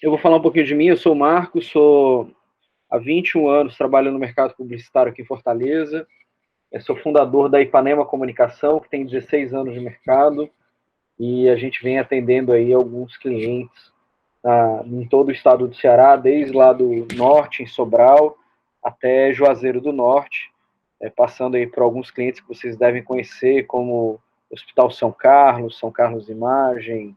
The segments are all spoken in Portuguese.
Eu vou falar um pouquinho de mim. Eu sou o Marco, sou há 21 anos trabalho no mercado publicitário aqui em Fortaleza. Eu sou fundador da Ipanema Comunicação, que tem 16 anos de mercado, e a gente vem atendendo aí alguns clientes em todo o estado do Ceará, desde lá do norte, em Sobral, até Juazeiro do Norte, passando aí por alguns clientes que vocês devem conhecer, como Hospital São Carlos Imagem,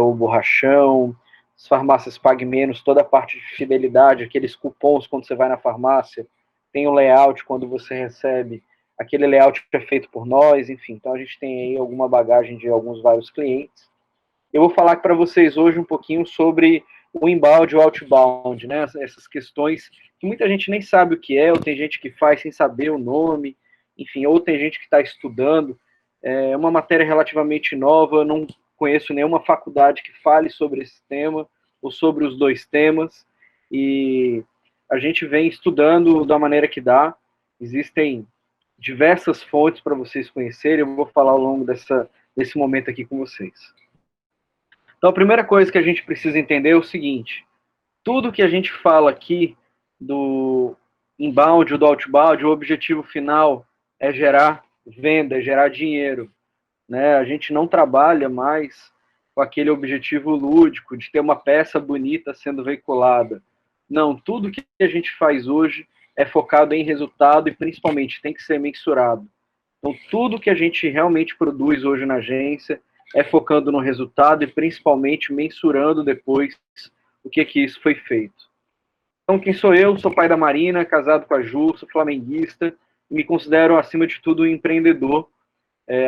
o Borrachão, as farmácias Pague Menos, toda a parte de fidelidade, aqueles cupons quando você vai na farmácia, tem o layout quando você recebe, aquele layout é feito por nós, enfim, então a gente tem aí alguma bagagem de alguns vários clientes. Eu vou falar para vocês hoje um pouquinho sobre o inbound e o outbound, né? Essas questões que muita gente nem sabe o que é, ou tem gente que faz sem saber o nome, enfim, ou tem gente que está estudando. É uma matéria relativamente nova, eu não conheço nenhuma faculdade que fale sobre esse tema, ou sobre os dois temas, e a gente vem estudando da maneira que dá. Existem diversas fontes para vocês conhecerem, eu vou falar ao longo desse momento aqui com vocês. Então, a primeira coisa que a gente precisa entender é o seguinte: tudo que a gente fala aqui do inbound ou do outbound, o objetivo final é gerar venda, é gerar dinheiro, né? A gente não trabalha mais com aquele objetivo lúdico de ter uma peça bonita sendo veiculada. Não, tudo que a gente faz hoje é focado em resultado e principalmente tem que ser mensurado. Então, tudo que a gente realmente produz hoje na agência é focando no resultado e principalmente mensurando depois o que isso foi feito. Então, quem sou eu? Sou pai da Marina, casado com a Ju, sou flamenguista e me considero, acima de tudo, um empreendedor.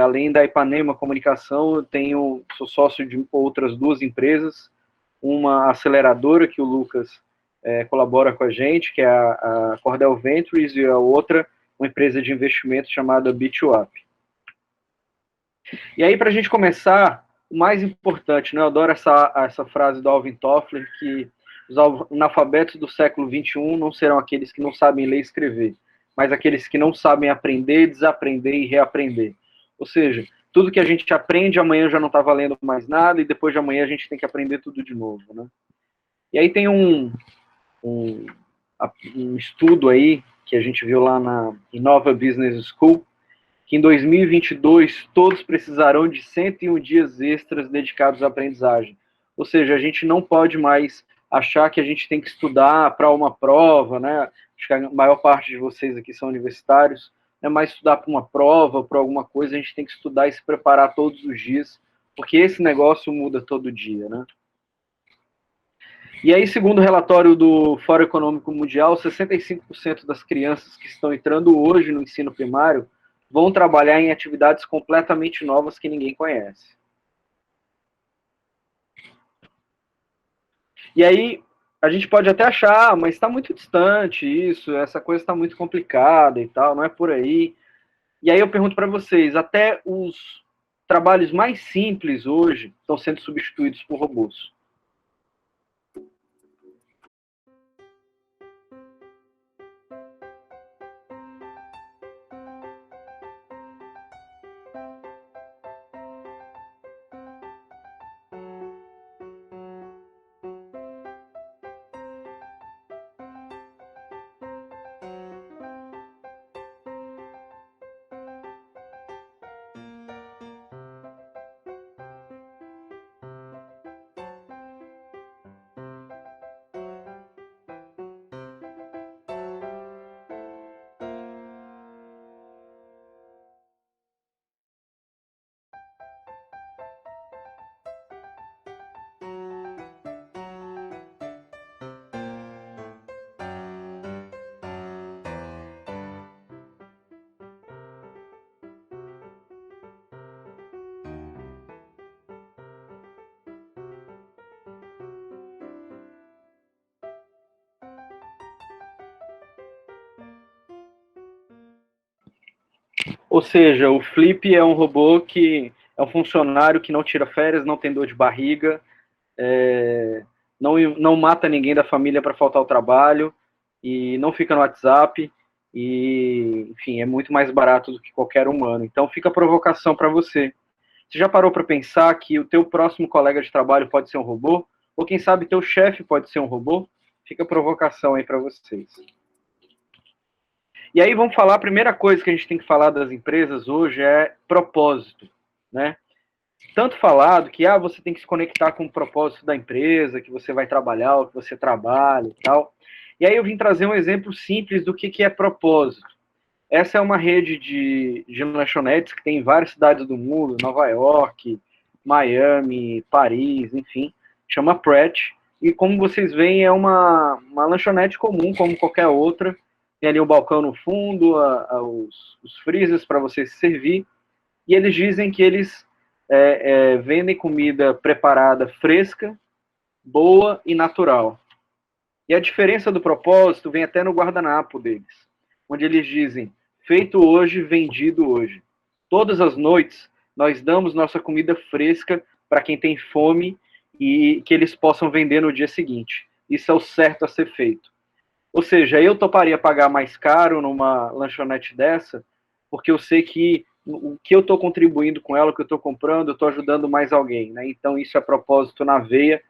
Além da Ipanema Comunicação, eu sou sócio de outras duas empresas, uma aceleradora que o Lucas colabora com a gente, que é a Cordel Ventures, e a outra, uma empresa de investimento chamada B2Up. E aí, para a gente começar, o mais importante, né? Eu adoro essa frase do Alvin Toffler, que os analfabetos do século XXI não serão aqueles que não sabem ler e escrever, mas aqueles que não sabem aprender, desaprender e reaprender. Ou seja, tudo que a gente aprende amanhã já não está valendo mais nada, e depois de amanhã a gente tem que aprender tudo de novo, né? E aí tem um estudo aí, que a gente viu lá na Innova Business School, que em 2022 todos precisarão de 101 dias extras dedicados à aprendizagem. Ou seja, a gente não pode mais achar que a gente tem que estudar para uma prova, né? Acho que a maior parte de vocês aqui são universitários, não é mais estudar para uma prova, para alguma coisa, a gente tem que estudar e se preparar todos os dias, porque esse negócio muda todo dia, né? E aí, segundo o relatório do Fórum Econômico Mundial, 65% das crianças que estão entrando hoje no ensino primário vão trabalhar em atividades completamente novas que ninguém conhece. E aí, a gente pode até achar, mas está muito distante isso, essa coisa está muito complicada e tal, não é por aí. E aí eu pergunto para vocês, até os trabalhos mais simples hoje estão sendo substituídos por robôs. Ou seja, o Flip é um robô que é um funcionário que não tira férias, não tem dor de barriga, não mata ninguém da família para faltar ao trabalho e não fica no WhatsApp e, enfim, é muito mais barato do que qualquer humano. Então fica a provocação para você. Você já parou para pensar que o teu próximo colega de trabalho pode ser um robô? Ou quem sabe teu chefe pode ser um robô? Fica a provocação aí para vocês. E aí vamos falar, a primeira coisa que a gente tem que falar das empresas hoje é propósito, né? Tanto falado que você tem que se conectar com o propósito da empresa, que você vai trabalhar, o que você trabalha e tal. E aí eu vim trazer um exemplo simples do que é propósito. Essa é uma rede de lanchonetes que tem em várias cidades do mundo, Nova York, Miami, Paris, enfim, chama Pret. E como vocês veem, é uma lanchonete comum, como qualquer outra. Tem ali o balcão no fundo, os freezers para você se servir. E eles dizem que eles vendem comida preparada fresca, boa e natural. E a diferença do propósito vem até no guardanapo deles, onde eles dizem, feito hoje, vendido hoje. Todas as noites, nós damos nossa comida fresca para quem tem fome e que eles possam vender no dia seguinte. Isso é o certo a ser feito. Ou seja, eu toparia pagar mais caro numa lanchonete dessa, porque eu sei que o que eu estou contribuindo com ela, o que eu estou comprando, eu estou ajudando mais alguém, né? Então isso é propósito na veia,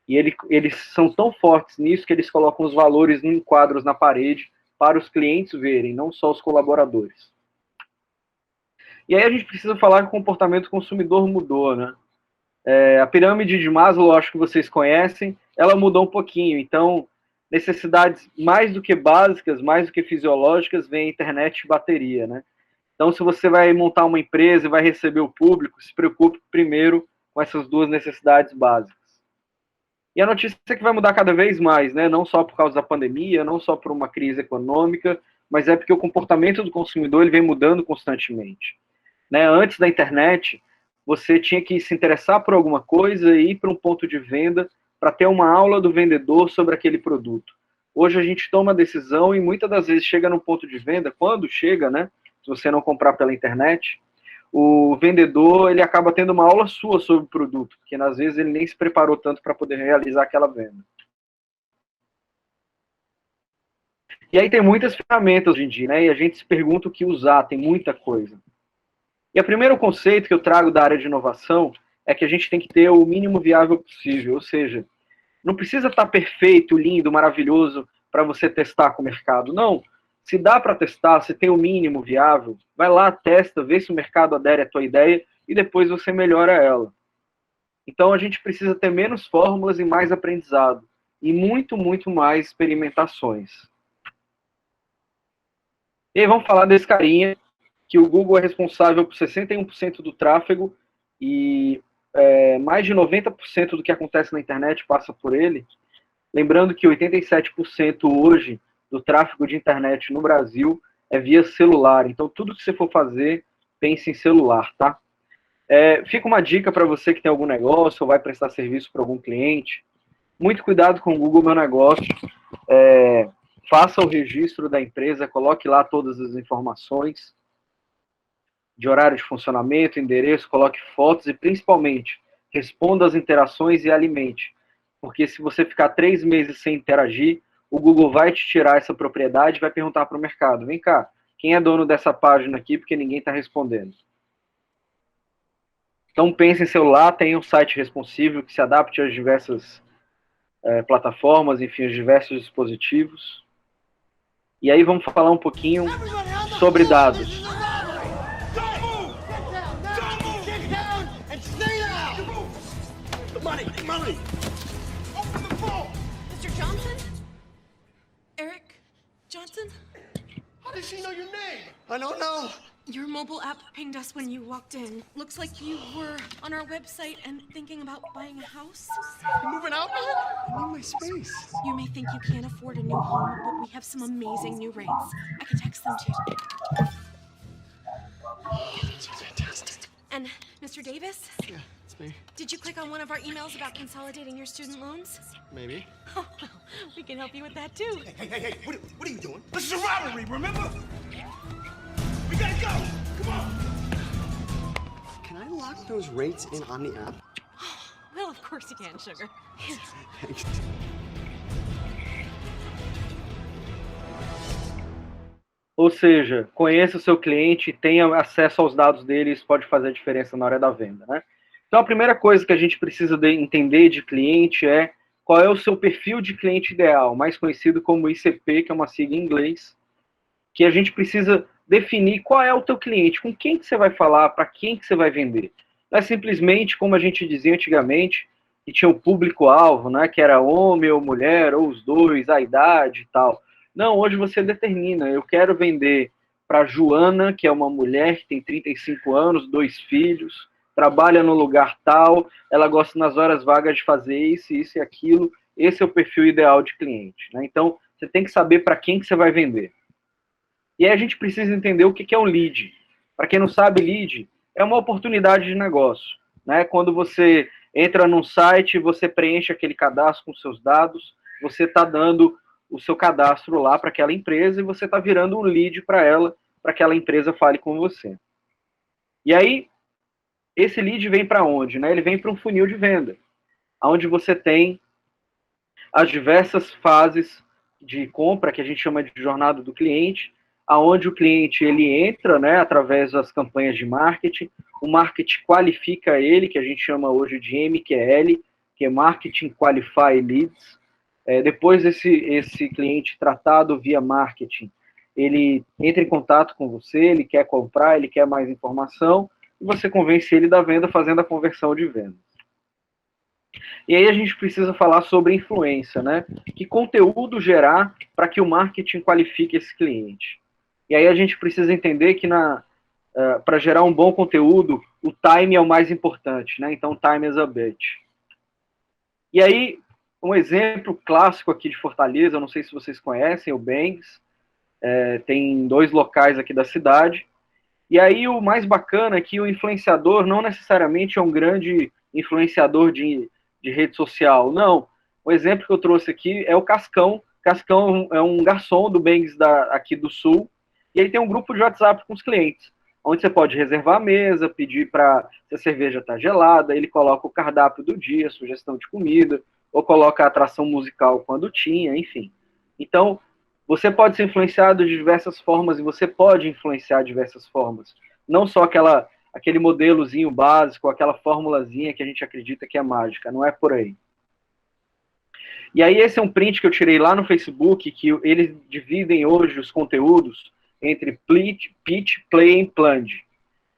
e eles são tão fortes nisso que eles colocam os valores em quadros na parede para os clientes verem, não só os colaboradores. E aí a gente precisa falar que o comportamento do consumidor mudou, né? A pirâmide de Maslow, acho que vocês conhecem, ela mudou um pouquinho. Então, necessidades mais do que básicas, mais do que fisiológicas, vem a internet e bateria, né? Então, se você vai montar uma empresa e vai receber o público, se preocupe primeiro com essas duas necessidades básicas. E a notícia é que vai mudar cada vez mais, né? Não só por causa da pandemia, não só por uma crise econômica, mas é porque o comportamento do consumidor ele vem mudando constantemente. Né? Antes da internet, você tinha que se interessar por alguma coisa e ir para um ponto de venda para ter uma aula do vendedor sobre aquele produto. Hoje a gente toma a decisão e muitas das vezes chega num ponto de venda, quando chega, né? Se você não comprar pela internet, o vendedor ele acaba tendo uma aula sua sobre o produto, porque às vezes ele nem se preparou tanto para poder realizar aquela venda. E aí tem muitas ferramentas hoje em dia, né? E a gente se pergunta o que usar, tem muita coisa. E o primeiro conceito que eu trago da área de inovação é que a gente tem que ter o mínimo viável possível, ou seja, não precisa estar perfeito, lindo, maravilhoso para você testar com o mercado. Não, se dá para testar, se tem o mínimo viável, vai lá, testa, vê se o mercado adere à tua ideia e depois você melhora ela. Então a gente precisa ter menos fórmulas e mais aprendizado. E muito, muito mais experimentações. E aí vamos falar desse carinha, que o Google é responsável por 61% do tráfego e mais de 90% do que acontece na internet passa por ele. Lembrando que 87% hoje do tráfego de internet no Brasil é via celular. Então, tudo que você for fazer, pense em celular, tá? Fica uma dica para você que tem algum negócio ou vai prestar serviço para algum cliente. Muito cuidado com o Google Meu Negócio. Faça o registro da empresa, coloque lá todas as informações de horário de funcionamento, endereço, coloque fotos e, principalmente, responda às interações e alimente. Porque se você ficar 3 meses sem interagir, o Google vai te tirar essa propriedade e vai perguntar para o mercado, vem cá, quem é dono dessa página aqui, porque ninguém está respondendo. Então pense em celular, tenha um site responsivo que se adapte às diversas plataformas, enfim, aos diversos dispositivos. E aí vamos falar um pouquinho sobre dados. Molly! Open the phone! Mr. Johnson? Eric Johnson? How does she know your name? I don't know. Your mobile app pinged us when you walked in. Looks like you were on our website and thinking about buying a house. You moving out, man? I need my space. You may think you can't afford a new home, but we have some amazing new rates. I can text them to you. That's fantastic. And Mr. Davis? Yeah, it's me. Did you click on one of our emails about consolidating your student loans? Maybe. Oh, well, we can help you with that too. Hey, what are you doing? This is a robbery, remember? We gotta go! Come on! Can I lock those rates in on the app? Well, of course you can, sugar. Thanks. Ou seja, conheça o seu cliente, tenha acesso aos dados dele, isso pode fazer a diferença na hora da venda, né? Então, a primeira coisa que a gente precisa entender de cliente é qual é o seu perfil de cliente ideal, mais conhecido como ICP, que é uma sigla em inglês, que a gente precisa definir qual é o teu cliente, com quem que você vai falar, para quem que você vai vender. Não é simplesmente, como a gente dizia antigamente, que tinha o público-alvo, né, que era homem ou mulher, ou os dois, a idade e tal. Não, hoje você determina, eu quero vender para Joana, que é uma mulher que tem 35 anos, 2 filhos, trabalha no lugar tal, ela gosta nas horas vagas de fazer isso e aquilo, esse é o perfil ideal de cliente. Né? Então, você tem que saber para quem que você vai vender. E aí a gente precisa entender o que é um lead. Para quem não sabe, lead é uma oportunidade de negócio. Né? Quando você entra num site, você preenche aquele cadastro com seus dados, você está dando o seu cadastro lá para aquela empresa e você está virando um lead para ela, para que aquela empresa fale com você. E aí, esse lead vem para onde? Né? Ele vem para um funil de venda, onde você tem as diversas fases de compra, que a gente chama de jornada do cliente, aonde o cliente ele entra, né, através das campanhas de marketing, o marketing qualifica ele, que a gente chama hoje de MQL, que é Marketing Qualify Leads. Depois esse cliente tratado via marketing, ele entra em contato com você, ele quer comprar, ele quer mais informação, e você convence ele da venda fazendo a conversão de venda. E aí a gente precisa falar sobre influência, né? Que conteúdo gerar para que o marketing qualifique esse cliente. E aí a gente precisa entender que para gerar um bom conteúdo, o time é o mais importante, né? Então, time is a bitch. E aí, um exemplo clássico aqui de Fortaleza, eu não sei se vocês conhecem, o Bangs, tem 2 locais aqui da cidade. E aí o mais bacana é que o influenciador não necessariamente é um grande influenciador de rede social, não. O exemplo que eu trouxe aqui é o Cascão. Cascão é um garçom do Bangs aqui do Sul, e ele tem um grupo de WhatsApp com os clientes, onde você pode reservar a mesa, pedir para se a cerveja está gelada, ele coloca o cardápio do dia, sugestão de comida, ou coloca a atração musical quando tinha, enfim. Então, você pode ser influenciado de diversas formas e você pode influenciar de diversas formas. Não só aquele modelozinho básico, aquela formulazinha que a gente acredita que é mágica, não é por aí. E aí esse é um print que eu tirei lá no Facebook, que eles dividem hoje os conteúdos entre pitch, play e plunge.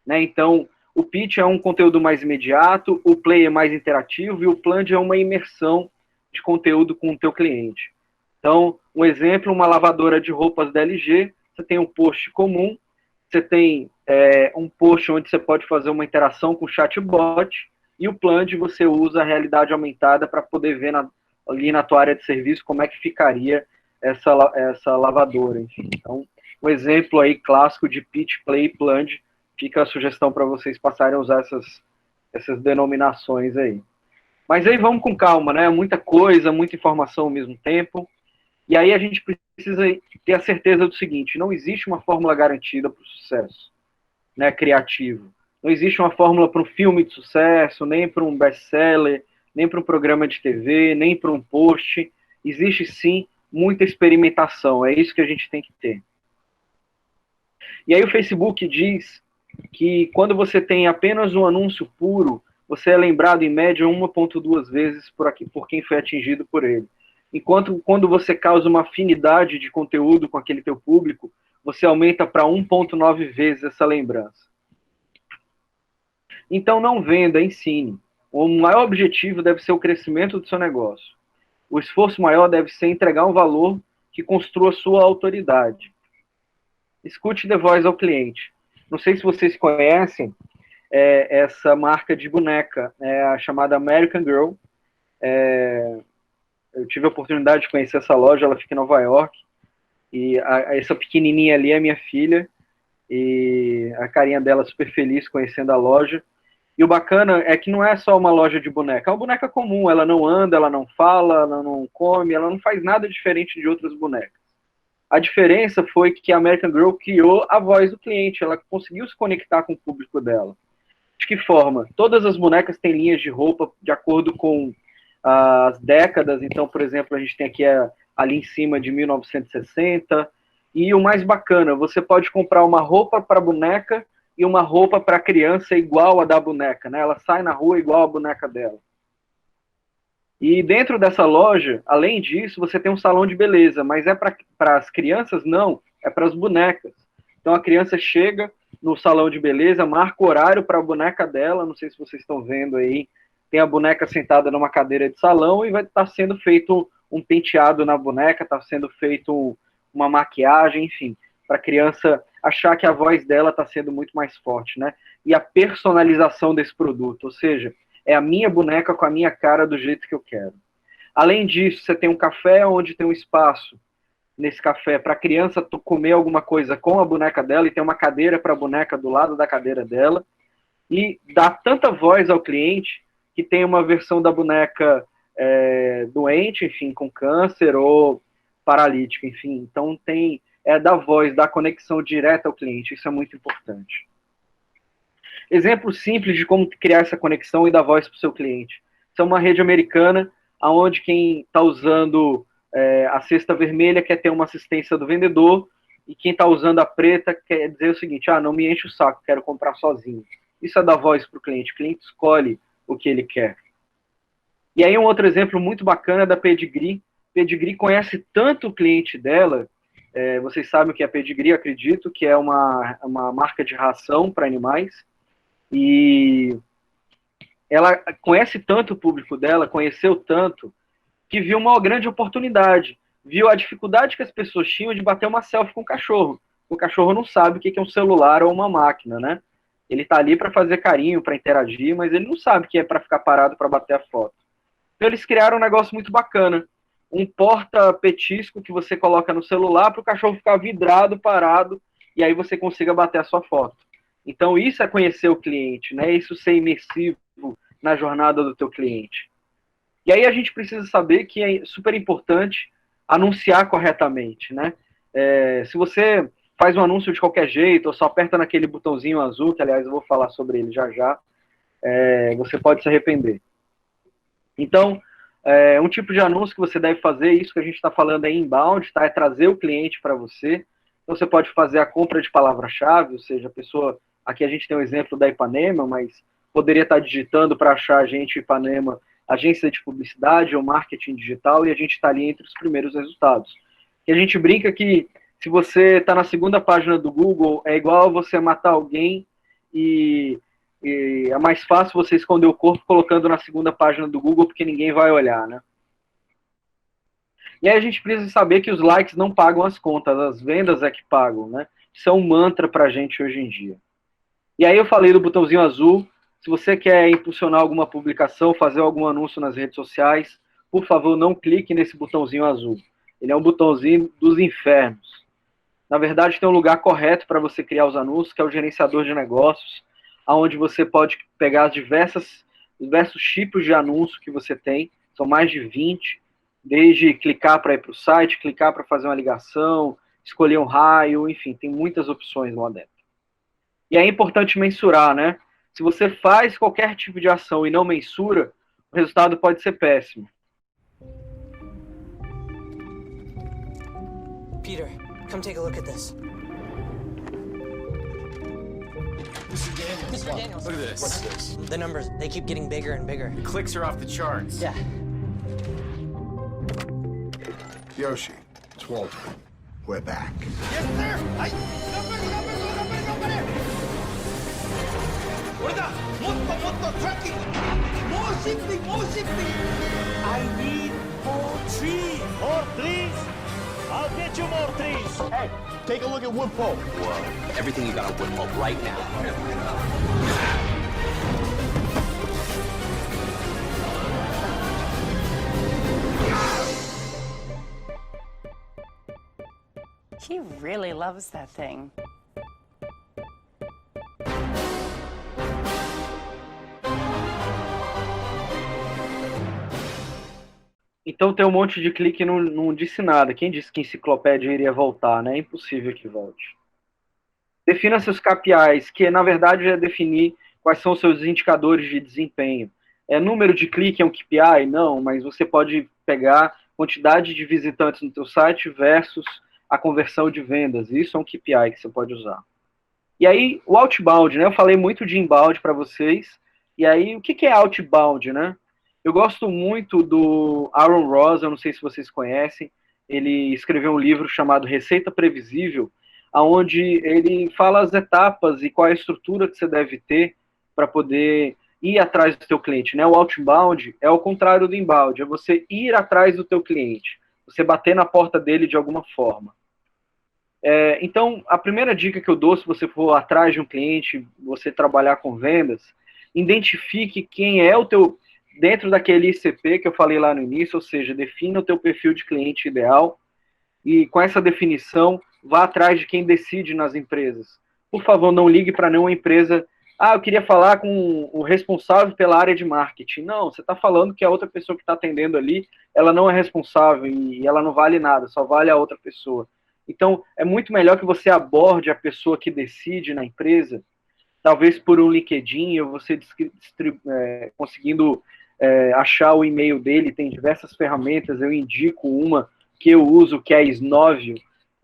Né? Então, o pitch é um conteúdo mais imediato, o play é mais interativo e o plunge é uma imersão de conteúdo com o teu cliente. Então, um exemplo, uma lavadora de roupas da LG, você tem um post comum, você tem um post onde você pode fazer uma interação com o chatbot, e o plunge você usa a realidade aumentada para poder ver ali na tua área de serviço como é que ficaria essa lavadora. Enfim. Então, um exemplo aí clássico de pitch, play e plunge, fica a sugestão para vocês passarem a usar essas denominações aí. Mas aí vamos com calma, né? Muita coisa, muita informação ao mesmo tempo. E aí a gente precisa ter a certeza do seguinte, não existe uma fórmula garantida para o sucesso, né, criativo. Não existe uma fórmula para um filme de sucesso, nem para um best-seller, nem para um programa de TV, nem para um post. Existe, sim, muita experimentação. É isso que a gente tem que ter. E aí o Facebook diz que quando você tem apenas um anúncio puro, você é lembrado, em média, 1,2 vezes por quem foi atingido por ele. Enquanto quando você causa uma afinidade de conteúdo com aquele teu público, você aumenta para 1,9 vezes essa lembrança. Então não venda, ensine. O maior objetivo deve ser o crescimento do seu negócio. O esforço maior deve ser entregar um valor que construa sua autoridade. Escute The Voice ao cliente. Não sei se vocês conhecem essa marca de boneca, a chamada American Girl. Eu tive a oportunidade de conhecer essa loja, ela fica em Nova York, e essa pequenininha ali é minha filha, e a carinha dela super feliz conhecendo a loja. E o bacana é que não é só uma loja de boneca, é uma boneca comum, ela não anda, ela não fala, ela não come, ela não faz nada diferente de outras bonecas. A diferença foi que a American Girl criou a voz do cliente, ela conseguiu se conectar com o público dela. De que forma? Todas as bonecas têm linhas de roupa de acordo com as décadas, então, por exemplo, a gente tem aqui ali em cima de 1960, e o mais bacana, você pode comprar uma roupa para boneca e uma roupa para criança igual a da boneca, né? Ela sai na rua igual a boneca dela. E dentro dessa loja, além disso, você tem um salão de beleza, mas é para as crianças? Não, é para as bonecas. Então a criança chega no salão de beleza, marca o horário para a boneca dela, não sei se vocês estão vendo aí, tem a boneca sentada numa cadeira de salão e vai estar sendo feito um penteado na boneca, está sendo feito uma maquiagem, enfim, para a criança achar que a voz dela está sendo muito mais forte, né? E a personalização desse produto, ou seja, é a minha boneca com a minha cara do jeito que eu quero. Além disso, você tem um café onde tem um espaço nesse café para a criança comer alguma coisa com a boneca dela e tem uma cadeira para a boneca do lado da cadeira dela e dá tanta voz ao cliente que tem uma versão da boneca doente, enfim, com câncer ou paralítica, enfim. Então dá voz, dá conexão direta ao cliente, isso é muito importante. Exemplo simples de como criar essa conexão e dar voz para o seu cliente. Isso é uma rede americana, onde quem está usando a cesta vermelha quer ter uma assistência do vendedor, e quem está usando a preta quer dizer o seguinte, não me enche o saco, quero comprar sozinho. Isso é dar voz para o cliente escolhe o que ele quer. E aí um outro exemplo muito bacana é da Pedigree. Pedigree conhece tanto o cliente dela, vocês sabem o que é Pedigree, acredito, que é uma marca de ração para animais, e ela conhece tanto o público dela, conheceu tanto, que viu uma grande oportunidade, viu a dificuldade que as pessoas tinham de bater uma selfie com o cachorro. O cachorro não sabe o que é um celular ou uma máquina, né? Ele tá ali para fazer carinho, para interagir, mas ele não sabe que é para ficar parado para bater a foto. Então eles criaram um negócio muito bacana, um porta-petisco que você coloca no celular para o cachorro ficar vidrado, parado, e aí você consiga bater a sua foto. Então isso é conhecer o cliente, né? Isso ser imersivo na jornada do teu cliente. E aí a gente precisa saber que é super importante anunciar corretamente, né? Se você faz um anúncio de qualquer jeito, ou só aperta naquele botãozinho azul, que aliás eu vou falar sobre ele já já, você pode se arrepender. Então, um tipo de anúncio que você deve fazer, isso que a gente está falando é inbound, tá? É trazer o cliente para você. Então você pode fazer a compra de palavra-chave, ou seja, a pessoa, aqui a gente tem um exemplo da Ipanema, mas poderia estar digitando para achar a gente, Ipanema, agência de publicidade ou marketing digital, e a gente está ali entre os primeiros resultados. E a gente brinca que se você está na segunda página do Google, é igual você matar alguém e é mais fácil você esconder o corpo colocando na segunda página do Google, porque ninguém vai olhar, né? E aí a gente precisa saber que os likes não pagam as contas, as vendas é que pagam, né? Isso é um mantra para a gente hoje em dia. E aí eu falei do botãozinho azul. Se você quer impulsionar alguma publicação, fazer algum anúncio nas redes sociais, por favor, não clique nesse botãozinho azul. Ele é um botãozinho dos infernos. Na verdade, tem um lugar correto para você criar os anúncios, que é o gerenciador de negócios, onde você pode pegar diversos tipos de anúncio que você tem, são mais de 20, desde clicar para ir para o site, clicar para fazer uma ligação, escolher um raio, enfim, tem muitas opções lá dentro. E é importante mensurar, né? Se você faz qualquer tipo de ação e não mensura, o resultado pode ser péssimo. Peter, come take a look at this. Mr. Daniels. Look at this. What's this? The numbers, they keep getting bigger and bigger. The clicks are off the charts. Yeah. Yoshi, it's Walter. We're back. Yes, sir! Ay! Tracking! More shipping! I need more trees. More trees? I'll get you more trees. Hey, take a look at wood pulp. Whoa. Everything you got on wood pulp right now. He really loves that thing. Então tem um monte de clique e não disse nada. Quem disse que a enciclopédia iria voltar, né? É impossível que volte. Defina seus KPIs, que na verdade é definir quais são os seus indicadores de desempenho. Número de clique é um KPI? Não, mas você pode pegar quantidade de visitantes no teu site versus a conversão de vendas. Isso é um KPI que você pode usar. E aí, o outbound, né? Eu falei muito de inbound para vocês. E aí, o que é outbound, né? Eu gosto muito do Aaron Ross, eu não sei se vocês conhecem, ele escreveu um livro chamado Receita Previsível, onde ele fala as etapas e qual é a estrutura que você deve ter para poder ir atrás do seu cliente, né? O outbound é o contrário do inbound, é você ir atrás do teu cliente, você bater na porta dele de alguma forma. Então, a primeira dica que eu dou, se você for atrás de um cliente, você trabalhar com vendas, identifique quem é o teu, dentro daquele ICP que eu falei lá no início, ou seja, defina o teu perfil de cliente ideal, e com essa definição, vá atrás de quem decide nas empresas. Por favor, não ligue para nenhuma empresa, eu queria falar com o responsável pela área de marketing. Não, você está falando que a outra pessoa que está atendendo ali, ela não é responsável e ela não vale nada, só vale a outra pessoa. Então, é muito melhor que você aborde a pessoa que decide na empresa, talvez por um LinkedIn, ou você conseguindo achar o e-mail dele, tem diversas ferramentas, eu indico uma que eu uso, que é a Snov,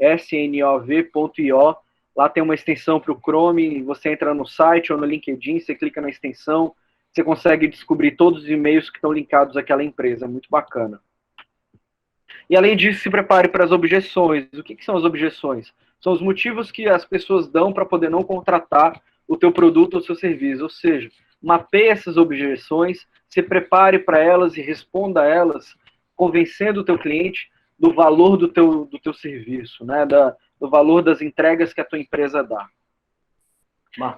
snov.io, lá tem uma extensão para o Chrome, você entra no site ou no LinkedIn, você clica na extensão, você consegue descobrir todos os e-mails que estão linkados àquela empresa, muito bacana. E além disso, se prepare para as objeções. O que são as objeções? São os motivos que as pessoas dão para poder não contratar o teu produto ou o seu serviço. Ou seja, mapeie essas objeções, se prepare para elas e responda a elas, convencendo o teu cliente do valor do teu serviço, né? Do valor das entregas que a tua empresa dá.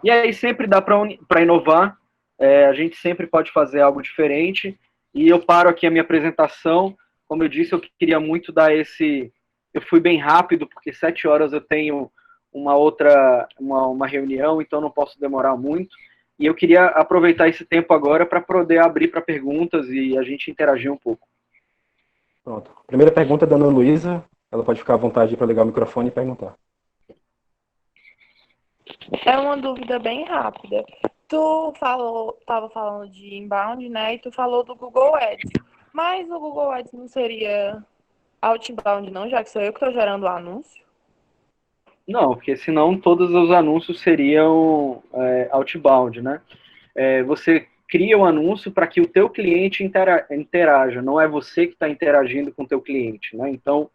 E aí sempre dá para inovar, a gente sempre pode fazer algo diferente, e eu paro aqui a minha apresentação. Como eu disse, eu queria muito dar eu fui bem rápido, porque 7 horas eu tenho uma reunião, então não posso demorar muito. E eu queria aproveitar esse tempo agora para poder abrir para perguntas e a gente interagir um pouco. Pronto. Primeira pergunta é da Ana Luísa. Ela pode ficar à vontade para ligar o microfone e perguntar. É uma dúvida bem rápida. Tu estava falando de inbound, né? E tu falou do Google Ads. Mas o Google Ads não seria outbound, não, já que sou eu que estou gerando o anúncio? Não, porque senão todos os anúncios seriam outbound, né? Você cria o anúncio para que o teu cliente interaja, não é você que está interagindo com o teu cliente, né? Então,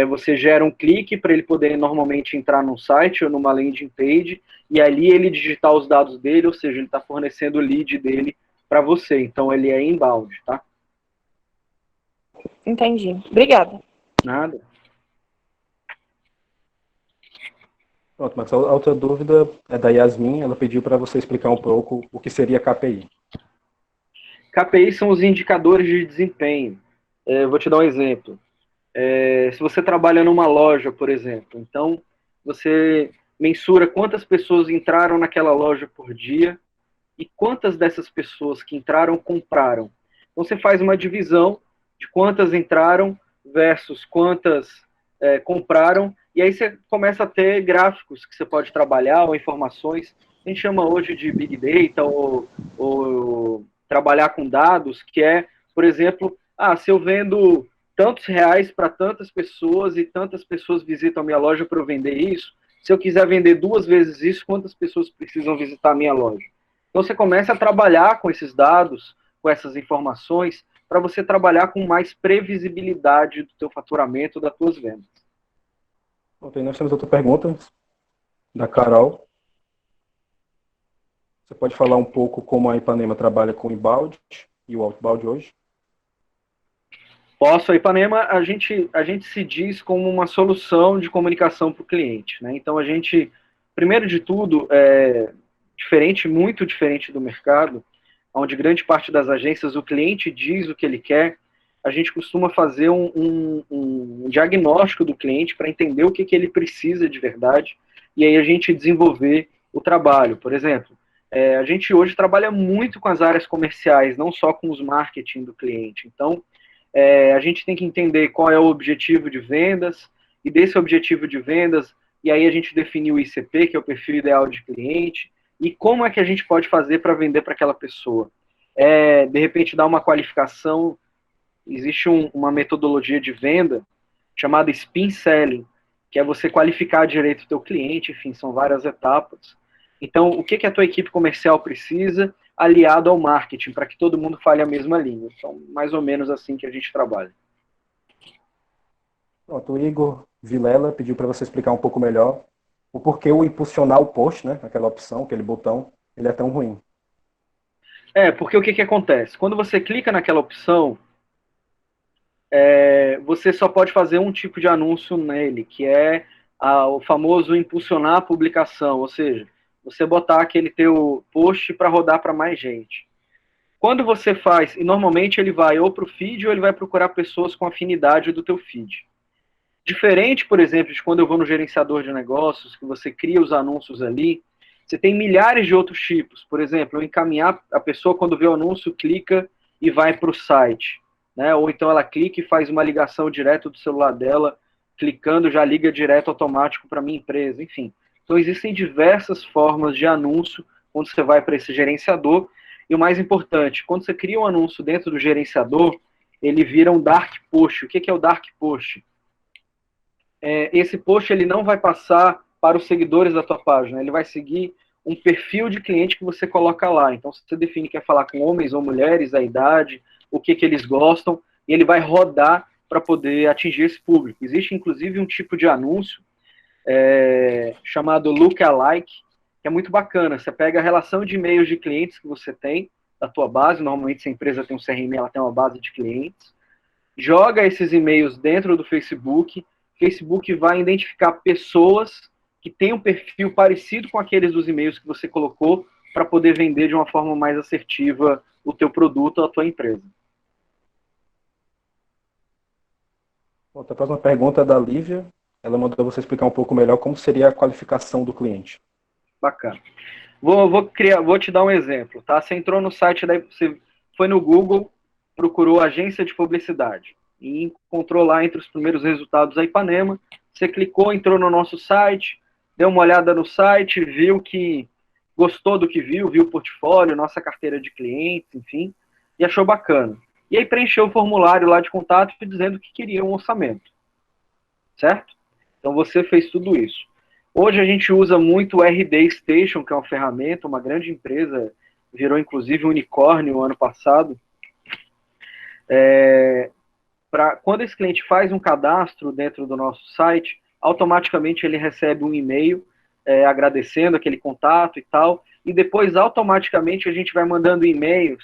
você gera um clique para ele poder normalmente entrar num site ou numa landing page, e ali ele digitar os dados dele, ou seja, ele está fornecendo o lead dele para você. Então, ele é inbound, tá? Entendi. Obrigada. Nada. Pronto, Max, a outra dúvida é da Yasmin. Ela pediu para você explicar um pouco o que seria KPI. KPI são os indicadores de desempenho. Eu vou te dar um exemplo. Se você trabalha numa loja, por exemplo, então você mensura quantas pessoas entraram naquela loja por dia e quantas dessas pessoas que entraram compraram. Então você faz uma divisão de quantas entraram versus quantas compraram, e aí você começa a ter gráficos que você pode trabalhar, ou informações, a gente chama hoje de Big Data, ou trabalhar com dados, que é, por exemplo, se eu vendo tantos reais para tantas pessoas e tantas pessoas visitam a minha loja para eu vender isso, se eu quiser vender 2 vezes isso, quantas pessoas precisam visitar a minha loja? Então você começa a trabalhar com esses dados, com essas informações, para você trabalhar com mais previsibilidade do teu faturamento, das tuas vendas. Ok, nós temos outra pergunta da Carol. Você pode falar um pouco como a Ipanema trabalha com o inbound e o outbound hoje? Posso. A Ipanema, a gente se diz como uma solução de comunicação para o cliente, né? Então, a gente, primeiro de tudo, muito diferente do mercado, onde grande parte das agências o cliente diz o que ele quer, a gente costuma fazer um diagnóstico do cliente para entender o que ele precisa de verdade, e aí a gente desenvolver o trabalho. Por exemplo, a gente hoje trabalha muito com as áreas comerciais, não só com os marketing do cliente. Então, a gente tem que entender qual é o objetivo de vendas, e desse objetivo de vendas, e aí a gente definiu o ICP, que é o perfil ideal de cliente, e como é que a gente pode fazer para vender para aquela pessoa. De repente, dar uma qualificação. Existe uma metodologia de venda chamada spin selling, que é você qualificar direito o teu cliente, enfim, são várias etapas. Então, o que a tua equipe comercial precisa? aliado ao marketing, para que todo mundo fale a mesma língua. Então, mais ou menos assim que a gente trabalha. Pronto, o Igor Vilela pediu para você explicar um pouco melhor o porquê o impulsionar o post, né, aquela opção, aquele botão, ele é tão ruim. Porque o que acontece? Quando você clica naquela opção, você só pode fazer um tipo de anúncio nele, que é o famoso impulsionar a publicação, ou seja, você botar aquele teu post para rodar para mais gente. Quando você faz, e normalmente ele vai ou para o feed ou ele vai procurar pessoas com afinidade do teu feed. Diferente, por exemplo, de quando eu vou no gerenciador de negócios, que você cria os anúncios ali, você tem milhares de outros tipos. Por exemplo, eu encaminhar a pessoa, quando vê o anúncio, clica e vai para o site. Né? Ou então ela clica e faz uma ligação direto do celular dela, clicando já liga direto automático para a minha empresa, enfim. Então existem diversas formas de anúncio quando você vai para esse gerenciador. E o mais importante, quando você cria um anúncio dentro do gerenciador, ele vira um dark post. O que é o dark post? Esse post ele não vai passar para os seguidores da tua página, ele vai seguir um perfil de cliente que você coloca lá. Então, você define que quer falar com homens ou mulheres, a idade, o que eles gostam, e ele vai rodar para poder atingir esse público. Existe, inclusive, um tipo de anúncio chamado lookalike, que é muito bacana. Você pega a relação de e-mails de clientes que você tem, da tua base, normalmente se a empresa tem um CRM, ela tem uma base de clientes, joga esses e-mails dentro do Facebook vai identificar pessoas que têm um perfil parecido com aqueles dos e-mails que você colocou para poder vender de uma forma mais assertiva o teu produto ou a tua empresa. Bom, a próxima pergunta é da Lívia. Ela mandou você explicar um pouco melhor como seria a qualificação do cliente. Bacana. Vou te dar um exemplo. Tá? Você entrou no site, você foi no Google, procurou agência de publicidade e encontrou lá entre os primeiros resultados a Ipanema. Você clicou, entrou no nosso site, deu uma olhada no site, viu que gostou do que viu o portfólio, nossa carteira de clientes, enfim, e achou bacana. E aí preencheu o formulário lá de contato dizendo que queria um orçamento. Certo? Então você fez tudo isso. Hoje a gente usa muito o RD Station, que é uma ferramenta, uma grande empresa, virou inclusive um unicórnio ano passado. Quando esse cliente faz um cadastro dentro do nosso site, automaticamente ele recebe um e-mail agradecendo aquele contato e tal, e depois automaticamente a gente vai mandando e-mails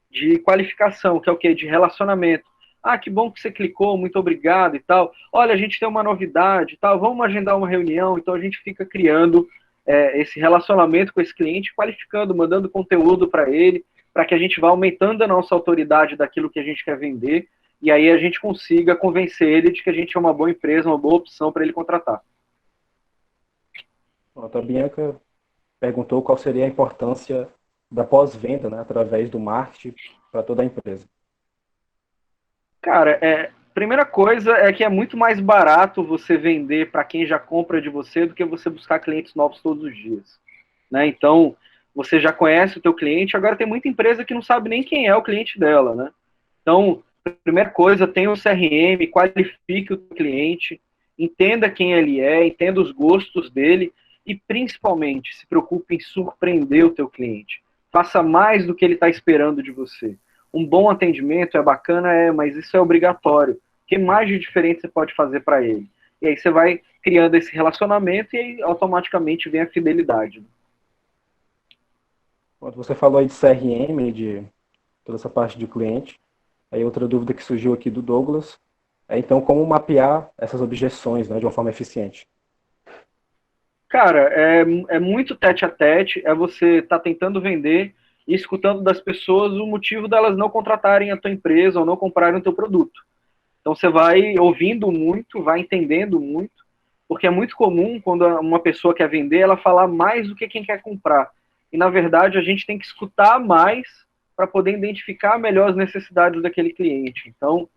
de qualificação, que é o quê? De relacionamento. Ah, que bom que você clicou, muito obrigado e tal. Olha, a gente tem uma novidade e tal, vamos agendar uma reunião. Então a gente fica criando esse relacionamento com esse cliente, qualificando, mandando conteúdo para ele, para que a gente vá aumentando a nossa autoridade daquilo que a gente quer vender, e aí a gente consiga convencer ele de que a gente é uma boa empresa, uma boa opção para ele contratar. A Bianca perguntou qual seria a importância da pós-venda, né, através do marketing para toda a empresa. Cara, primeira coisa é que é muito mais barato você vender para quem já compra de você do que você buscar clientes novos todos os dias. Né? Então, você já conhece o teu cliente, agora tem muita empresa que não sabe nem quem é o cliente dela. Né? Então, primeira coisa, tenha um CRM, qualifique o cliente, entenda quem ele é, entenda os gostos dele e, principalmente, se preocupe em surpreender o teu cliente. Faça mais do que ele está esperando de você. Um bom atendimento é bacana, mas isso é obrigatório. O que mais de diferente você pode fazer para ele? E aí você vai criando esse relacionamento e aí automaticamente vem a fidelidade. Você falou aí de CRM, de toda essa parte de cliente. Aí outra dúvida que surgiu aqui do Douglas é, então, como mapear essas objeções, né, de uma forma eficiente? Cara, é muito tete a tete, você tá tentando vender e escutando das pessoas o motivo delas não contratarem a tua empresa ou não comprarem o teu produto. Então você vai ouvindo muito, vai entendendo muito, porque é muito comum quando uma pessoa quer vender, ela falar mais do que quem quer comprar. E na verdade a gente tem que escutar mais para poder identificar melhor as necessidades daquele cliente. Então,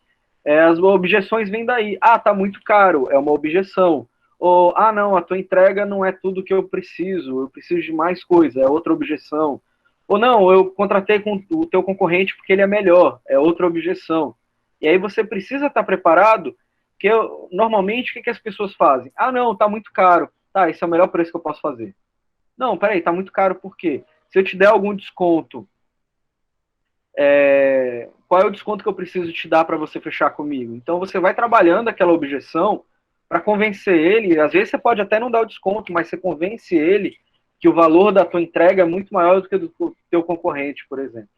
as objeções vêm daí. Ah, tá muito caro, é uma objeção. Ou, ah, não, a tua entrega não é tudo que eu preciso de mais coisa, é outra objeção. Ou não, eu contratei com o teu concorrente porque ele é melhor, é outra objeção. E aí você precisa estar preparado, porque normalmente o que as pessoas fazem? Ah, não, tá muito caro. Tá, esse é o melhor preço que eu posso fazer. Não, peraí, tá muito caro por quê? Se eu te der algum desconto, qual é o desconto que eu preciso te dar para você fechar comigo? Então você vai trabalhando aquela objeção para convencer ele. Às vezes você pode até não dar o desconto, mas você convence ele que o valor da tua entrega é muito maior do que do teu concorrente, por exemplo.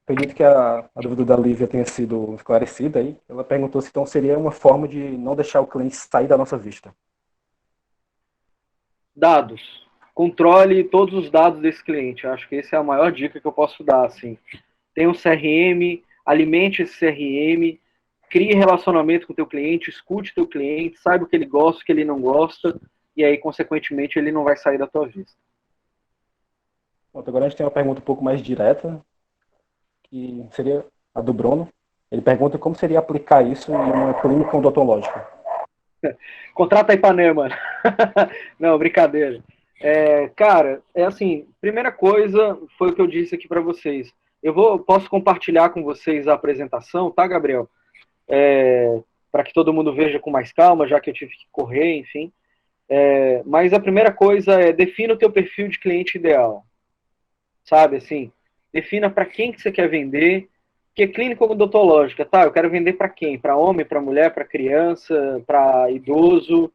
Acredito que a dúvida da Lívia tenha sido esclarecida aí. Ela perguntou se então seria uma forma de não deixar o cliente sair da nossa vista. Dados. Controle todos os dados desse cliente. Eu acho que essa é a maior dica que eu posso dar. Assim. Tem um CRM, alimente esse CRM, crie relacionamento com o teu cliente, escute o teu cliente, saiba o que ele gosta, o que ele não gosta, e aí, consequentemente, ele não vai sair da tua vista. Pronto, agora a gente tem uma pergunta um pouco mais direta, que seria a do Bruno. Ele pergunta como seria aplicar isso em uma clínica odontológica. Contrata a Ipanema. Não, brincadeira. Cara, assim, primeira coisa foi o que eu disse aqui para vocês. Posso compartilhar com vocês a apresentação, tá, Gabriel? Para que todo mundo veja com mais calma, já que eu tive que correr, enfim. Mas a primeira coisa é defina o teu perfil de cliente ideal. Sabe, assim, defina para quem que você quer vender, que clínica odontológica, tá? Eu quero vender para quem? Para homem, para mulher, para criança, para idoso?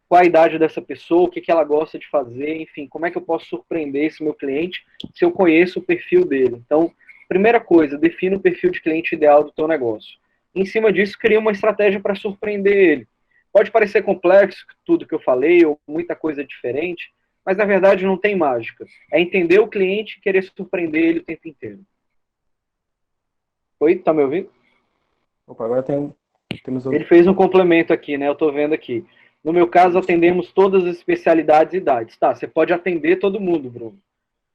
Qual a idade dessa pessoa, o que ela gosta de fazer, enfim, como é que eu posso surpreender esse meu cliente se eu conheço o perfil dele. Então, primeira coisa, defina o perfil de cliente ideal do teu negócio. Em cima disso, cria uma estratégia para surpreender ele. Pode parecer complexo tudo que eu falei, ou muita coisa diferente, mas na verdade não tem mágica. É entender o cliente e querer surpreender ele o tempo inteiro. Oi, tá me ouvindo? Opa, agora temos... Ele fez um complemento aqui, né? Eu tô vendo aqui. No meu caso, atendemos todas as especialidades e idades. Tá, você pode atender todo mundo, Bruno.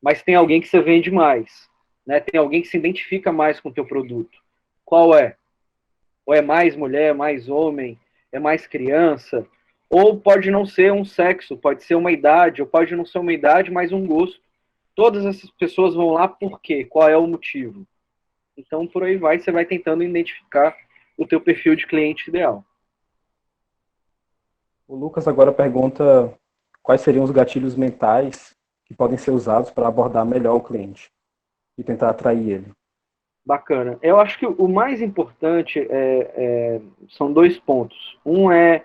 Mas tem alguém que você vende mais. Né? Tem alguém que se identifica mais com o teu produto. Qual é? Ou é mais mulher, mais homem, é mais criança? Ou pode não ser um sexo, pode ser uma idade, ou pode não ser uma idade, mas um gosto. Todas essas pessoas vão lá por quê? Qual é o motivo? Então, por aí vai, você vai tentando identificar o teu perfil de cliente ideal. O Lucas agora pergunta quais seriam os gatilhos mentais que podem ser usados para abordar melhor o cliente e tentar atrair ele. Bacana. Eu acho que o mais importante são dois pontos. Um é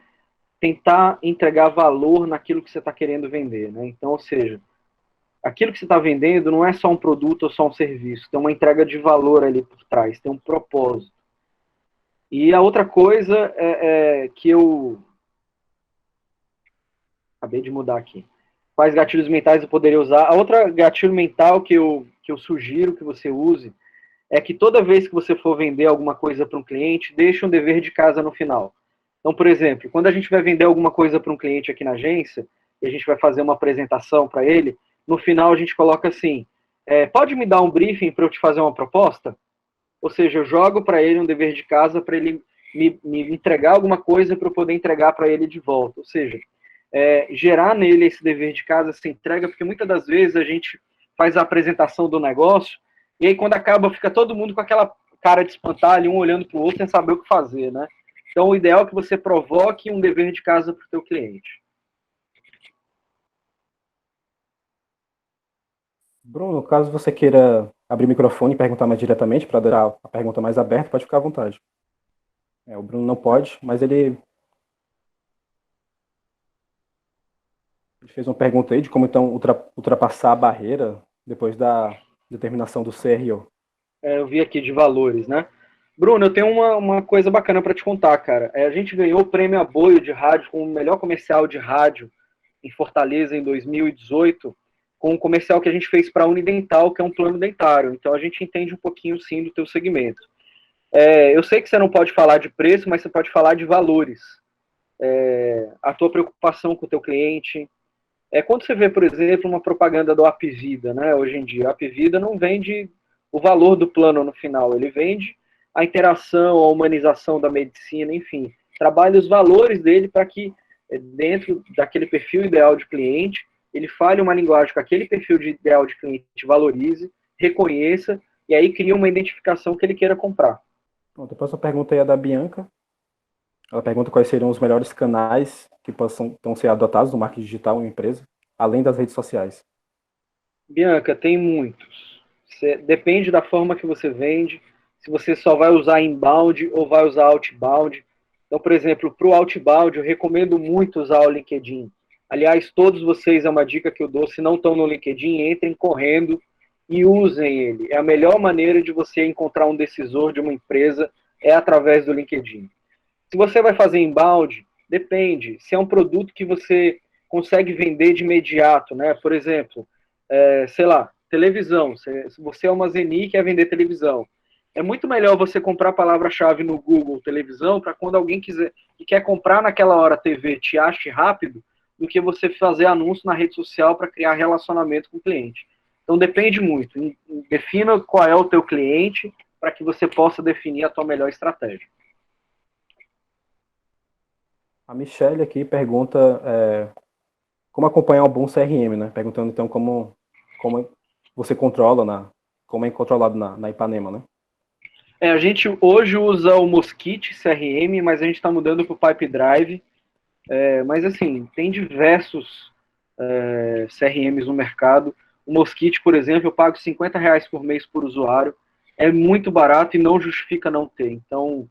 tentar entregar valor naquilo que você está querendo vender, né? Então, ou seja, aquilo que você está vendendo não é só um produto ou só um serviço, tem uma entrega de valor ali por trás, tem um propósito. E a outra coisa que eu acabei de mudar aqui. Quais gatilhos mentais eu poderia usar? A outra gatilho mental que eu sugiro que você use é que toda vez que você for vender alguma coisa para um cliente, deixe um dever de casa no final. Então, por exemplo, quando a gente vai vender alguma coisa para um cliente aqui na agência, e a gente vai fazer uma apresentação para ele, no final a gente coloca assim, pode me dar um briefing para eu te fazer uma proposta? Ou seja, eu jogo para ele um dever de casa para ele me entregar alguma coisa para eu poder entregar para ele de volta. Ou seja, gerar nele esse dever de casa, essa entrega, porque muitas das vezes a gente faz a apresentação do negócio e aí quando acaba fica todo mundo com aquela cara de espantalho, um olhando para o outro sem saber o que fazer, né? Então o ideal é que você provoque um dever de casa para o teu cliente. Bruno, caso você queira abrir o microfone e perguntar mais diretamente, para dar a pergunta mais aberta, pode ficar à vontade. O Bruno não pode, mas ele fez uma pergunta aí de como então ultrapassar a barreira depois da determinação do CRO. Eu vi aqui de valores, né? Bruno, eu tenho uma coisa bacana para te contar, cara. A gente ganhou o prêmio Aboio de rádio como o melhor comercial de rádio em Fortaleza em 2018, com um comercial que a gente fez para a Unidental, que é um plano dentário. Então a gente entende um pouquinho, sim, do teu segmento. Eu sei que você não pode falar de preço, mas você pode falar de valores. A tua preocupação com o teu cliente. Quando você vê, por exemplo, uma propaganda do Apvida, né, hoje em dia, a Apvida não vende o valor do plano no final, ele vende a interação, a humanização da medicina, enfim, trabalha os valores dele para que, dentro daquele perfil ideal de cliente, ele fale uma linguagem que aquele perfil ideal de cliente valorize, reconheça, e aí cria uma identificação que ele queira comprar. Bom, depois a pergunta aí é da Bianca. Ela pergunta quais seriam os melhores canais que possam ser adotados no marketing digital em uma empresa, além das redes sociais. Bianca, tem muitos. Depende da forma que você vende, se você só vai usar inbound ou vai usar outbound. Então, por exemplo, para o outbound, eu recomendo muito usar o LinkedIn. Aliás, todos vocês, é uma dica que eu dou, se não estão no LinkedIn, entrem correndo e usem ele. É a melhor maneira de você encontrar um decisor de uma empresa é através do LinkedIn. Se você vai fazer inbound, depende. Se é um produto que você consegue vender de imediato, né? Por exemplo, sei lá, televisão. Se você é uma Zeni e quer vender televisão, é muito melhor você comprar a palavra-chave no Google televisão para quando alguém quiser e quer comprar naquela hora TV te ache rápido do que você fazer anúncio na rede social para criar relacionamento com o cliente. Então depende muito. Defina qual é o teu cliente para que você possa definir a tua melhor estratégia. A Michelle aqui pergunta como acompanhar um bom CRM, né? Perguntando então como você controla, como é controlado na Ipanema, né? A gente hoje usa o Mosquite CRM, mas a gente está mudando para o Pipedrive. Mas assim, tem diversos CRMs no mercado. O Mosquite, por exemplo, eu pago R$50 por mês por usuário. É muito barato e não justifica não ter. Então,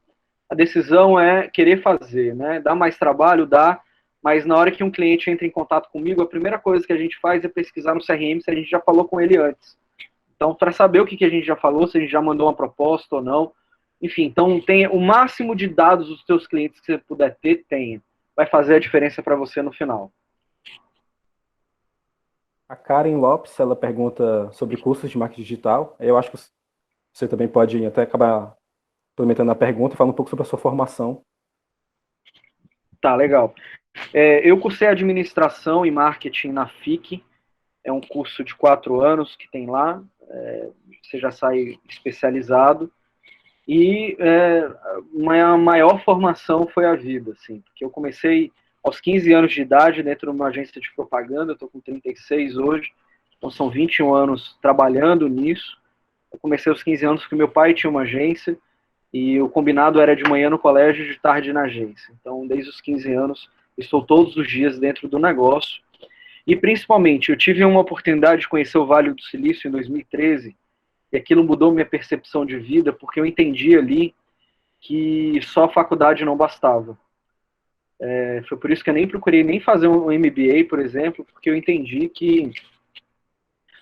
a decisão é querer fazer, né? Dá mais trabalho, dá, mas na hora que um cliente entra em contato comigo, a primeira coisa que a gente faz é pesquisar no CRM se a gente já falou com ele antes. Então, para saber o que a gente já falou, se a gente já mandou uma proposta ou não. Enfim, então tenha o máximo de dados dos seus clientes que você puder ter, tenha. Vai fazer a diferença para você no final. A Karen Lopes, ela pergunta sobre cursos de marketing digital. Eu acho que você também pode até acabar implementando a pergunta e falar um pouco sobre a sua formação. Tá, legal. Eu cursei administração e marketing na FIC. É um curso de 4 anos que tem lá. Você já sai especializado. E minha maior formação foi a vida, assim, porque eu comecei aos 15 anos de idade dentro de uma agência de propaganda, eu estou com 36 hoje, então são 21 anos trabalhando nisso. Eu comecei aos 15 anos porque meu pai tinha uma agência e o combinado era de manhã no colégio e de tarde na agência. Então, desde os 15 anos, estou todos os dias dentro do negócio. E, principalmente, eu tive uma oportunidade de conhecer o Vale do Silício em 2013, e aquilo mudou minha percepção de vida, porque eu entendi ali que só a faculdade não bastava. Foi por isso que eu nem procurei nem fazer um MBA, por exemplo, porque eu entendi que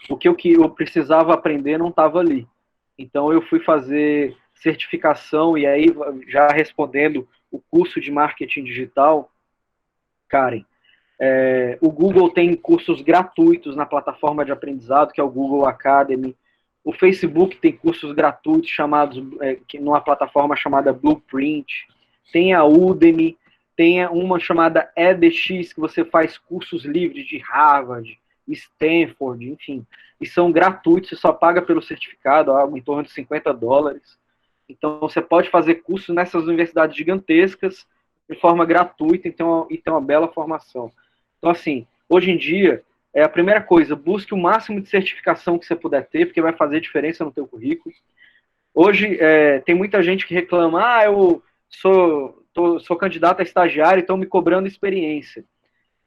o que eu precisava aprender não estava ali. Então eu fui fazer certificação, e aí, já respondendo o curso de marketing digital, Karen, o Google tem cursos gratuitos na plataforma de aprendizado, que é o Google Academy. O Facebook tem cursos gratuitos chamados, numa plataforma chamada Blueprint. Tem a Udemy, tem uma chamada edX, que você faz cursos livres de Harvard, Stanford, enfim. E são gratuitos, você só paga pelo certificado, algo em torno de $50. Então você pode fazer cursos nessas universidades gigantescas de forma gratuita e ter uma bela formação. Então, assim, hoje em dia, a primeira coisa, busque o máximo de certificação que você puder ter, porque vai fazer diferença no teu currículo. Hoje, tem muita gente que reclama, eu sou candidato a estagiário e estão me cobrando experiência.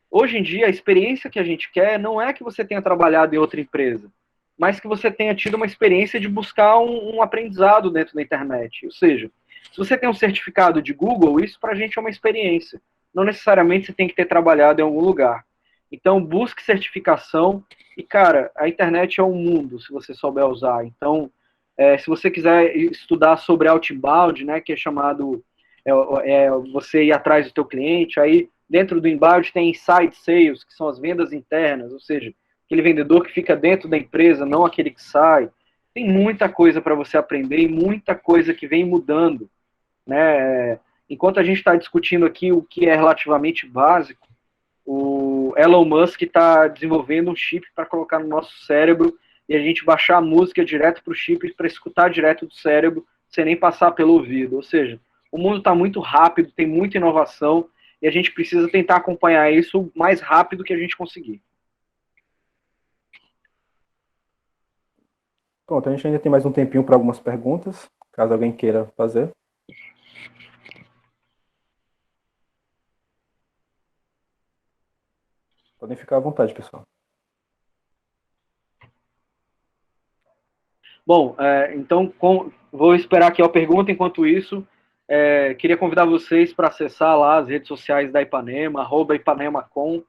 Hoje em dia, a experiência que a gente quer não é que você tenha trabalhado em outra empresa, mas que você tenha tido uma experiência de buscar um aprendizado dentro da internet. Ou seja, se você tem um certificado de Google, isso para a gente é uma experiência. Não necessariamente você tem que ter trabalhado em algum lugar. Então, busque certificação. E, cara, a internet é um mundo, se você souber usar. Então, se você quiser estudar sobre outbound, né, que é chamado você ir atrás do teu cliente, aí dentro do inbound tem inside sales, que são as vendas internas, ou seja, aquele vendedor que fica dentro da empresa, não aquele que sai. Tem muita coisa para você aprender e muita coisa que vem mudando, né? Enquanto a gente está discutindo aqui o que é relativamente básico, o Elon Musk está desenvolvendo um chip para colocar no nosso cérebro e a gente baixar a música direto para o chip para escutar direto do cérebro, sem nem passar pelo ouvido. Ou seja, o mundo está muito rápido, tem muita inovação e a gente precisa tentar acompanhar isso o mais rápido que a gente conseguir. Pronto, a gente ainda tem mais um tempinho para algumas perguntas, caso alguém queira fazer. Podem ficar à vontade, pessoal. Bom, então vou esperar aqui a pergunta. Enquanto isso, queria convidar vocês para acessar lá as redes sociais da Ipanema, @ipanemacom.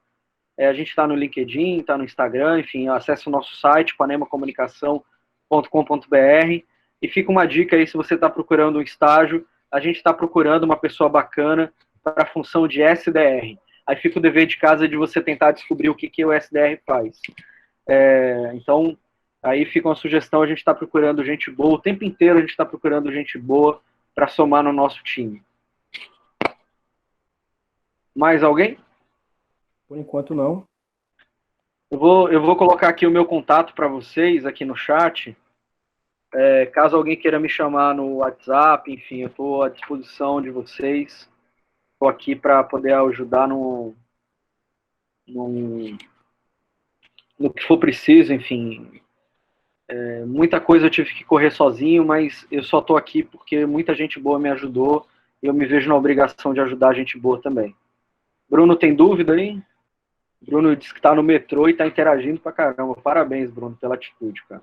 A gente está no LinkedIn, está no Instagram, enfim, acesse o nosso site, ipanemacomunicação.com.br. E fica uma dica aí, se você está procurando um estágio, a gente está procurando uma pessoa bacana para a função de SDR. Aí fica o dever de casa de você tentar descobrir o que o SDR faz. Então, aí fica uma sugestão, a gente está procurando gente boa, o tempo inteiro a gente está procurando gente boa para somar no nosso time. Mais alguém? Por enquanto, não. Eu vou colocar aqui o meu contato para vocês, aqui no chat. Caso alguém queira me chamar no WhatsApp, enfim, eu estou à disposição de vocês. Estou aqui para poder ajudar no que for preciso, enfim. Muita coisa eu tive que correr sozinho, mas eu só estou aqui porque muita gente boa me ajudou e eu me vejo na obrigação de ajudar gente boa também. Bruno, tem dúvida aí? Bruno disse que está no metrô e está interagindo pra caramba. Parabéns, Bruno, pela atitude, cara.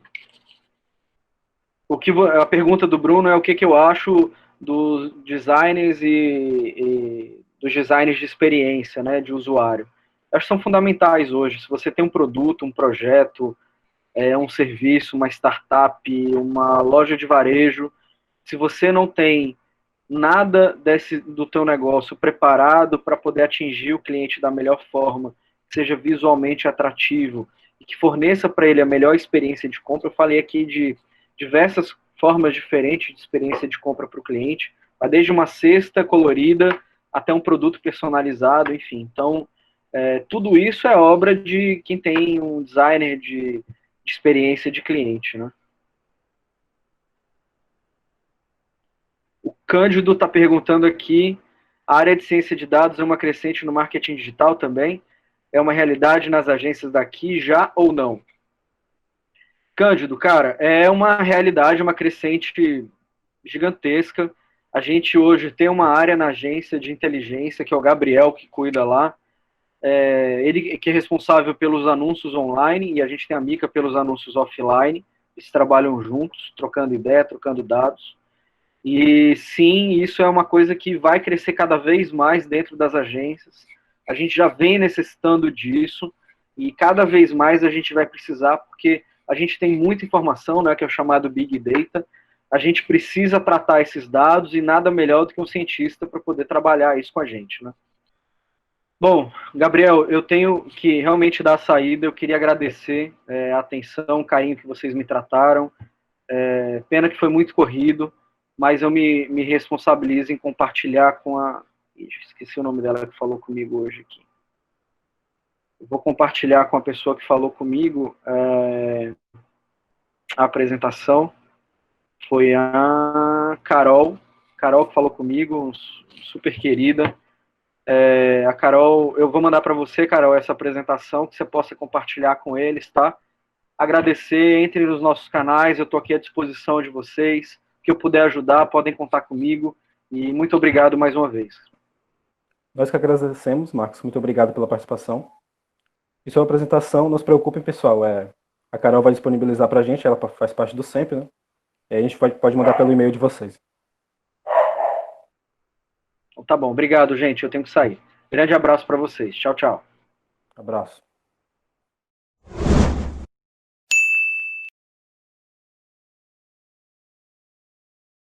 A pergunta do Bruno é o que eu acho dos designers e dos designers de experiência, né, de usuário. Acho que são fundamentais hoje. Se você tem um produto, um projeto, um serviço, uma startup, uma loja de varejo, se você não tem nada do teu negócio preparado para poder atingir o cliente da melhor forma, que seja visualmente atrativo e que forneça para ele a melhor experiência de compra, eu falei aqui de diversas formas diferentes de experiência de compra para o cliente, desde uma cesta colorida até um produto personalizado, enfim. Então, tudo isso é obra de quem tem um designer de experiência de cliente, né? O Cândido está perguntando aqui, a área de ciência de dados é uma crescente no marketing digital também? É uma realidade nas agências daqui já ou não? Cândido, cara, é uma realidade, uma crescente gigantesca. A gente hoje tem uma área na agência de inteligência, que é o Gabriel, que cuida lá. Ele que é responsável pelos anúncios online, e a gente tem a Mica pelos anúncios offline. Eles trabalham juntos, trocando ideia, trocando dados. E sim, isso é uma coisa que vai crescer cada vez mais dentro das agências. A gente já vem necessitando disso, e cada vez mais a gente vai precisar, porque a gente tem muita informação, né, que é o chamado Big Data. A gente precisa tratar esses dados, e nada melhor do que um cientista para poder trabalhar isso com a gente, né? Bom, Gabriel, eu tenho que realmente dar a saída. Eu queria agradecer a atenção, o carinho que vocês me trataram. Pena que foi muito corrido, mas eu me responsabilizo em compartilhar com a... Esqueci o nome dela que falou comigo hoje aqui. Eu vou compartilhar com a pessoa que falou comigo a apresentação. Foi a Carol. Carol que falou comigo, super querida. A Carol, eu vou mandar para você, Carol, essa apresentação, que você possa compartilhar com eles, tá? Agradecer, entre nos nossos canais, eu estou aqui à disposição de vocês. O que eu puder ajudar, podem contar comigo. E muito obrigado mais uma vez. Nós que agradecemos, Marcos. Muito obrigado pela participação. E sobre a apresentação, não se preocupem, pessoal. A Carol vai disponibilizar para a gente, ela faz parte do SEMP, né? E a gente pode mandar pelo e-mail de vocês. Tá bom, obrigado, gente. Eu tenho que sair. Grande abraço para vocês. Tchau, tchau. Abraço.